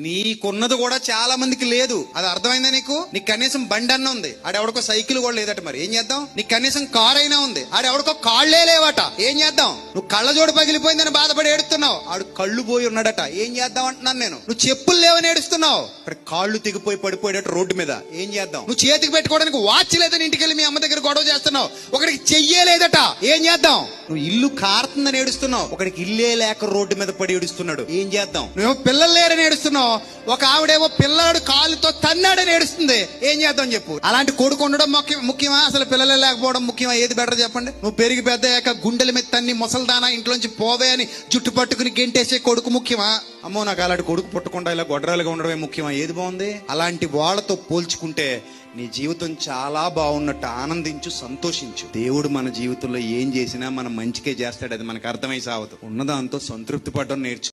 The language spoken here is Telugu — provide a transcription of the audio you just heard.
నీకున్నది కూడా చాలా మందికి లేదు. అది అర్థమైందా నీకు? నీకు కనీసం బండి అన్న ఉంది, ఆడెవడికో సైకిల్ కూడా లేదట. మరి ఏం చేద్దాం? నీకు కనీసం కార్ అయినా ఉంది, ఆడెవడికో కాళ్లే లేవట. ఏం చేద్దాం? నువ్వు కళ్ళజోడు పగిలిపోయిందని బాధపడి ఏడుస్తున్నావు, ఆడు కళ్ళు పోయి ఉన్నాడట. ఏం చేద్దాం అంటున్నాను నేను. నువ్వు చెప్పులు లేవని ఏడుస్తున్నావు, ఇక్కడ కాళ్ళు తెగిపోయి పడిపోయాడట రోడ్డు మీద. ఏం చేద్దాం? నువ్వు చేతికి పెట్టుకోవడానికి వాచ్ లేదని ఇంటికి వెళ్ళి మీ అమ్మ దగ్గర గొడవ చేస్తున్నావు, ఒకడికి చెయ్యలేదట. ఏం చేద్దాం? నువ్వు ఇల్లు కారుతుందని ఏడుస్తున్నావు, ఒకడికి ఇల్లే లేక రోడ్డు మీద పడి ఏడుస్తున్నాడు. ఏం చేద్దాం? నువ్వేమో పిల్లలు లేరని ఏడుస్తున్నావు, ఒక ఆవిడేమో పిల్లడు కాలుతో తన్నాడని ఏడుస్తుంది. ఏం చేద్దాం చెప్పు? అలాంటి కొడుకు ఉండడం ముఖ్యమా, అసలు పిల్లలే లేకపోవడం ముఖ్యమా? ఏది బెటర్ చెప్పండి? నువ్వు పెరిగి పెద్ద అయ్యాక గుండెల మీద తన్ని ముసల్దానా ఇంట్లోంచి పోవే అని జుట్టు పట్టుకుని గెంటేసే కొడుకు ముఖ్యమా? అమ్మో నాకు అలాంటి కొడుకు పుట్టకుండా ఇలా గొడ్రాలుగా ఉండడమే ముఖ్యమా? ఏది బాగుంది? అలాంటి వాళ్ళతో పోల్చుకుంటే నీ జీవితం చాలా బాగున్నట్టు ఆనందించు, సంతోషించు. దేవుడు మన జీవితంలో ఏం చేసినా మనం మంచికే చేస్తాడు. అది మనకు అర్థమై సావదు. ఉన్నదాంతో సంతృప్తి పడడం నేర్చు.